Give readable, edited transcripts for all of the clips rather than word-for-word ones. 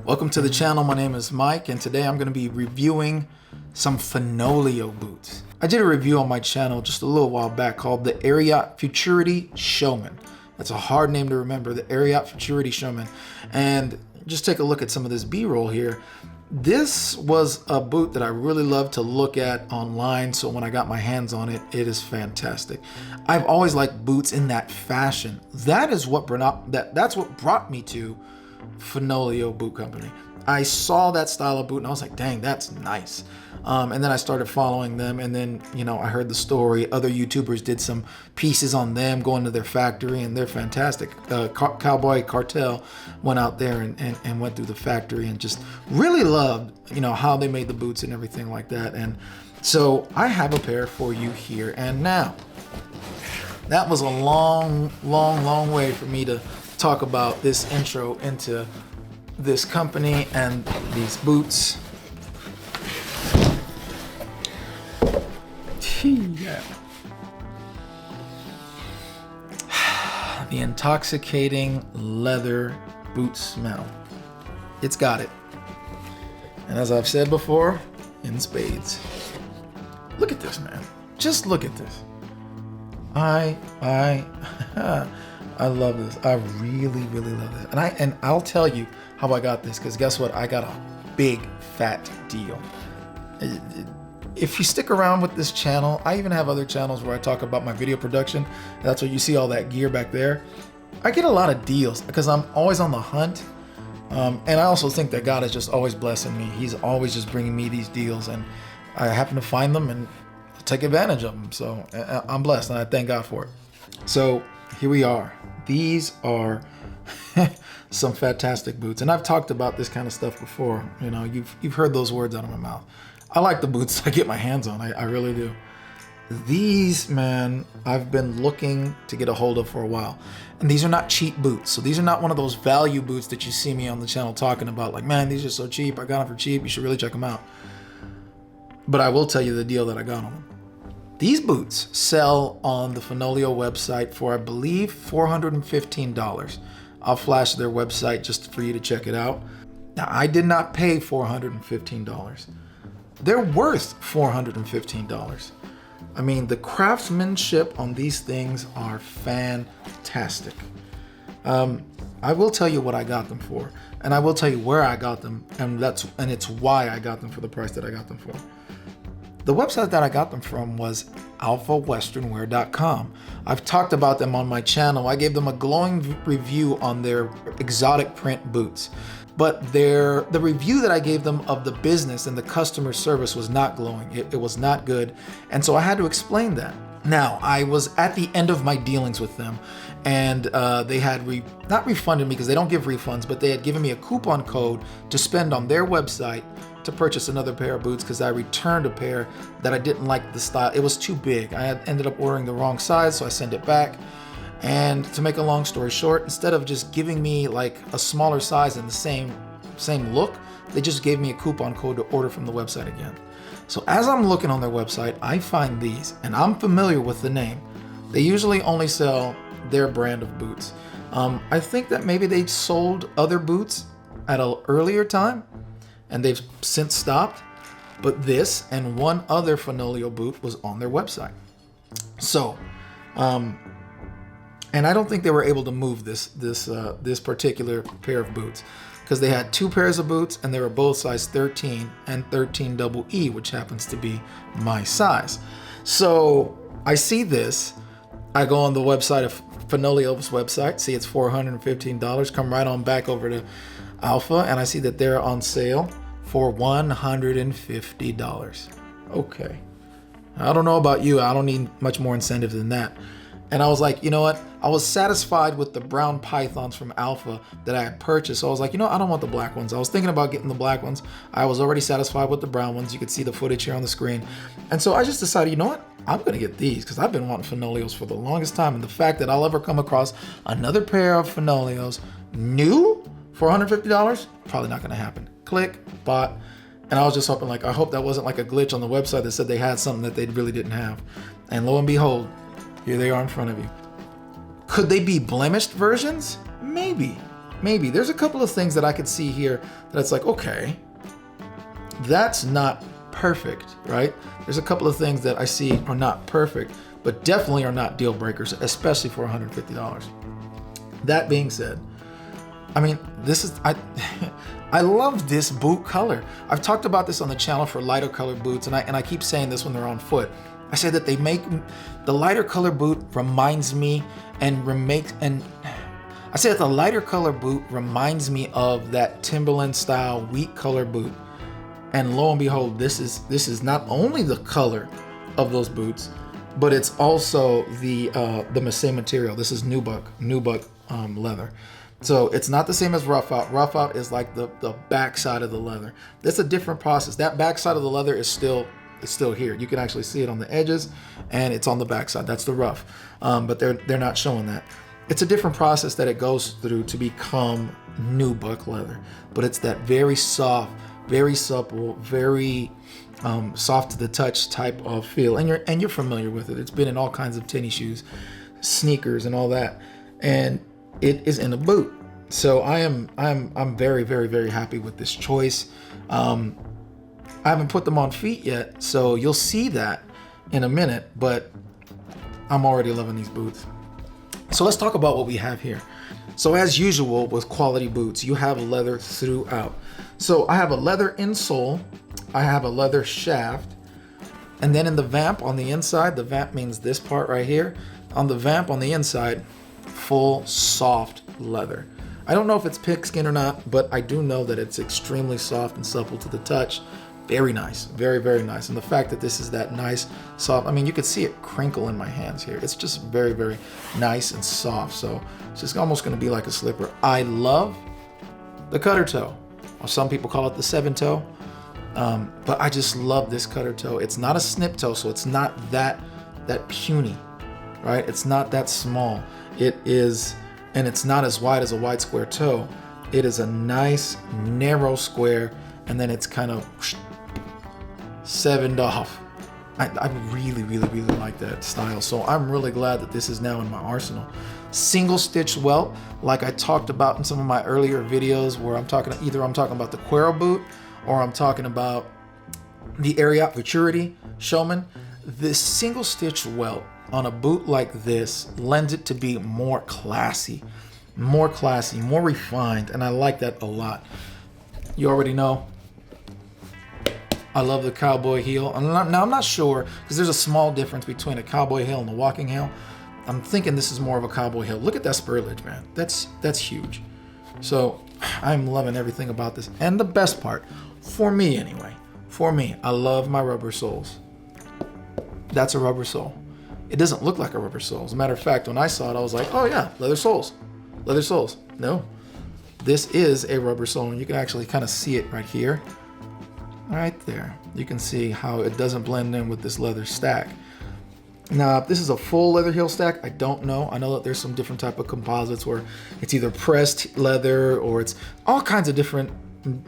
Welcome to the channel. My name is Mike, and today I'm going to be reviewing some Fenoglio boots. I did a review on my channel just a little while back called the Ariat Futurity Showman. That's a hard name to remember, the Ariat Futurity Showman. And just take a look at some of this B-roll here. This was a boot that I really love to look at online, so when I got my hands on it, it is fantastic. I've always liked boots in that fashion. That's what brought me to Fenoglio Boot Company. I saw that style of boot and I was like, dang, that's nice. And then I started following them, and then, you know, I heard the story. Other YouTubers did some pieces on them going to their factory, and they're fantastic. Cowboy Cartel went out there and went through the factory and just really loved, you know, how they made the boots and everything like that. And so I have a pair for you here and now. That was a long way for me to talk about this intro into this company and these boots. Yeah. The intoxicating leather boot smell. It's got it. And as I've said before, in spades. Look at this, man. Just look at this. I love this. I really love this. And I'll tell you how I got this, because guess what? I got a big fat deal. If you stick around with this channel, I even have other channels where I talk about my video production. That's where you see all that gear back there. I get a lot of deals because I'm always on the hunt. And I also think that God is just always blessing me. He's always just bringing me these deals, and I happen to find them and take advantage of them. So I'm blessed, and I thank God for it. So here we are. These are some fantastic boots, and I've talked about this kind of stuff before. You know, you've heard those words out of my mouth. I like the boots I get my hands on. I really do. These, man, I've been looking to get a hold of for a while. And these are not cheap boots. So these are not one of those value boots that you see me on the channel talking about. Like, man, these are so cheap. I got them for cheap. You should really check them out. But I will tell you the deal that I got on them. These boots sell on the Fenoglio website for, I believe, $415. I'll flash their website just for you to check it out. Now, I did not pay $415. They're worth $415. I mean, the craftsmanship on these things are fantastic. I will tell you what I got them for, and I will tell you where I got them, and it's why I got them for the price that I got them for. The website that I got them from was alphawesternwear.com. I've talked about them on my channel. I gave them a glowing review on their exotic print boots. But the review that I gave them of the business and the customer service was not glowing. It was not good. And so I had to explain that. Now, I was at the end of my dealings with them, and they had not refunded me, because they don't give refunds, but they had given me a coupon code to spend on their website to purchase another pair of boots, because I returned a pair that I didn't like the style. It was too big. I had ended up ordering the wrong size, so I sent it back. And to make a long story short, instead of just giving me like a smaller size and the same look, they just gave me a coupon code to order from the website again. So as I'm looking on their website, I find these, and I'm familiar with the name. They usually only sell their brand of boots. I think that maybe they sold other boots at an earlier time, and they've since stopped. But this and one other Fenoglio boot was on their website. So, and I don't think they were able to move this particular pair of boots, because they had two pairs of boots, and they were both size 13 and 13 double E, which happens to be my size. So I see this. I go on the website of Fenoglio's website, see it's $415. Come right on back over to Alpha, and I see that they're on sale for $150. Okay. I don't know about you. I don't need much more incentive than that. And I was like, you know what? I was satisfied with the brown pythons from Alpha that I had purchased. So I was like, you know, I don't want the black ones. I was thinking about getting the black ones. I was already satisfied with the brown ones. You could see the footage here on the screen. And so I just decided, you know what? I'm going to get these, because I've been wanting Fenoglios for the longest time. And the fact that I'll ever come across another pair of Fenoglios new for $150, probably not going to happen. Click, bought. And I was just hoping, like, I hope that wasn't like a glitch on the website that said they had something that they really didn't have. And lo and behold, here they are in front of you. Could they be blemished versions? Maybe. Maybe. There's a couple of things that I could see here that it's like, okay, that's not perfect, right? There's a couple of things that I see are not perfect, but definitely are not deal breakers, especially for $150. That being said, I mean, I love this boot color. I've talked about this on the channel for lighter colored boots, and I keep saying this when they're on foot. I say that they make the lighter color boot reminds me I say that the lighter color boot reminds me of that Timberland style wheat color boot. And lo and behold, this is not only the color of those boots, but it's also the mache material. This is nubuck leather. So it's not the same as rough out. Rough out is like the back side of the leather. That's a different process. That back side of the leather is still here. You can actually see it on the edges, and it's on the back side. That's the rough. But they're not showing that. It's a different process that it goes through to become nubuck leather. But it's that very soft, very supple, very soft to the touch type of feel, and you're familiar with it. It's been in all kinds of tennis shoes, sneakers, and all that, and it is in a boot. So I'm very, very, very happy with this choice. I haven't put them on feet yet, so you'll see that in a minute, but I'm already loving these boots. So let's talk about what we have here. So as usual with quality boots, you have leather throughout. So I have a leather insole, I have a leather shaft, and then in the vamp on the inside, the vamp means this part right here, on the vamp on the inside, full soft leather. I don't know if it's pigskin or not, but I do know that it's extremely soft and supple to the touch. Very nice, very, very nice. And the fact that this is that nice, soft, I mean, you could see it crinkle in my hands here. It's just very, very nice and soft. So it's just almost gonna be like a slipper. I love the cutter toe, or some people call it the 7-toe. But I just love this cutter toe. It's not a snip toe, so it's not that puny, right? It's not that small. It is, and it's not as wide as a wide square toe. It is a nice narrow square, and then it's kind of 7'd off. I really, really, really like that style. So I'm really glad that this is now in my arsenal. Single stitch welt, like I talked about in some of my earlier videos, where I'm talking about the Quero boot, or I'm talking about the Ariat Futurity Showman. This single stitch welt on a boot like this lends it to be more classy, more refined, and I like that a lot. You already know I love the Cowboy heel. Now I'm not sure, because there's a small difference between a Cowboy heel and a walking heel. I'm thinking this is more of a Cowboy heel. Look at that spurlage, man. That's huge. So I'm loving everything about this. And the best part, for me anyway, I love my rubber soles. That's a rubber sole. It doesn't look like a rubber sole. As a matter of fact, when I saw it, I was like, oh yeah, leather soles. No, this is a rubber sole, and you can actually kind of see it right here. Right there. You can see how it doesn't blend in with this leather stack. Now, if this is a full leather heel stack, I don't know. I know that there's some different type of composites where it's either pressed leather or it's all kinds of different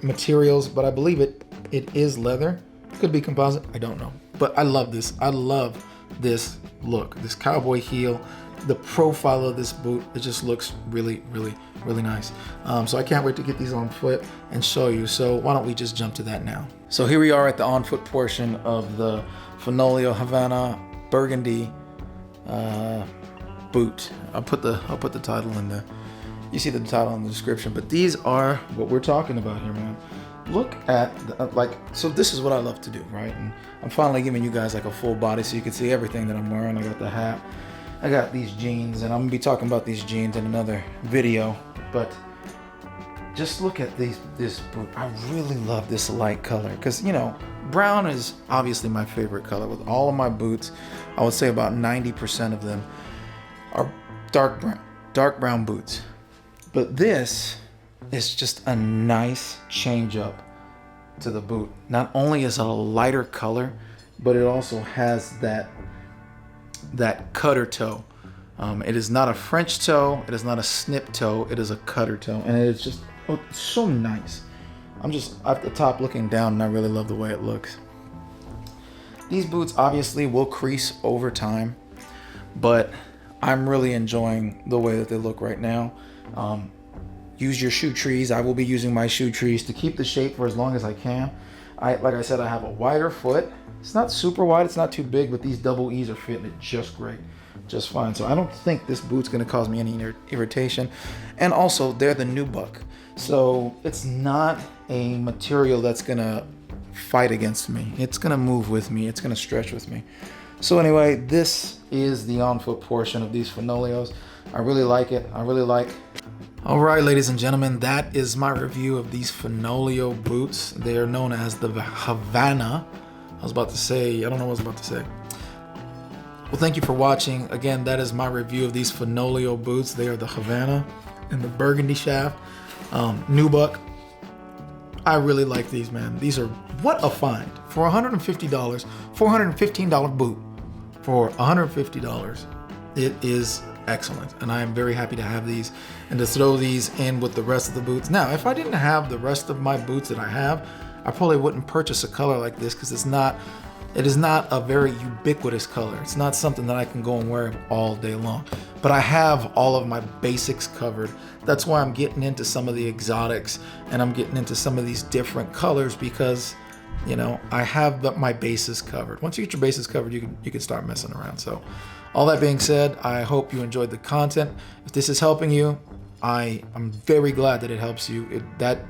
materials, but I believe it is leather. Could be composite, I don't know. But I love this. I love this look, this Cowboy heel, the profile of this boot. It just looks really, really, really nice. So I can't wait to get these on foot and show you. So why don't we just jump to that now? So here we are at the on foot portion of the Fenoglio Havana Burgundy boot. I'll put the title in the, you see the title in the description, but these are what we're talking about here, man. Look at so this is what I love to do, right? And I'm finally giving you guys like a full body so you can see everything that I'm wearing. I got the hat, I got these jeans, and I'm gonna be talking about these jeans in another video, but just look at this boot. I really love this light color, because you know, brown is obviously my favorite color. With all of my boots, I would say about 90% of them are dark brown boots. But this is just a nice change up to the boot. Not only is it a lighter color, but it also has that cutter toe. It is not a French toe, it is not a snip toe, it is a cutter toe, and it is just so nice. I'm just at the top looking down, and I really love the way it looks. These boots obviously will crease over time, but I'm really enjoying the way that they look right now. use your shoe trees. I will be using my shoe trees to keep the shape for as long as I can. Like I said, I have a wider foot. It's not super wide, it's not too big, but these double E's are fitting it just great, just fine. So I don't think this boot's gonna cause me any irritation. And also, they're the nubuck. So it's not a material that's gonna fight against me. It's gonna move with me, it's gonna stretch with me. So anyway, this is the on-foot portion of these Fenoglios. I really like it, All right, ladies and gentlemen, that is my review of these Fenoglio boots. They are known as the Havana. I don't know what I was about to say. Well, thank you for watching. Again, that is my review of these Fenoglio boots. They are the Havana and the burgundy shaft. Nubuck. I really like these, man. These are, what a find. For $150, $415 boot for $150. It is excellent, and I am very happy to have these and to throw these in with the rest of the boots. Now, if I didn't have the rest of my boots that I have, I probably wouldn't purchase a color like this, because it is not a very ubiquitous color. It's not something that I can go and wear all day long. But I have all of my basics covered. That's why I'm getting into some of the exotics, and I'm getting into some of these different colors, because you know, I have my bases covered. Once you get your bases covered, you can start messing around. So all that being said, I hope you enjoyed the content. If this is helping you, I'm very glad that it helps you. That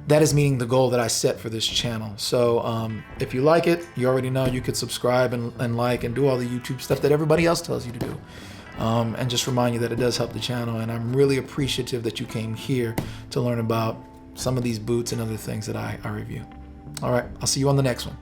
is meeting the goal that I set for this channel. So if you like it, you already know you could subscribe and like and do all the YouTube stuff that everybody else tells you to do. And just remind you that it does help the channel, and I'm really appreciative that you came here to learn about some of these boots and other things that I review. All right, I'll see you on the next one.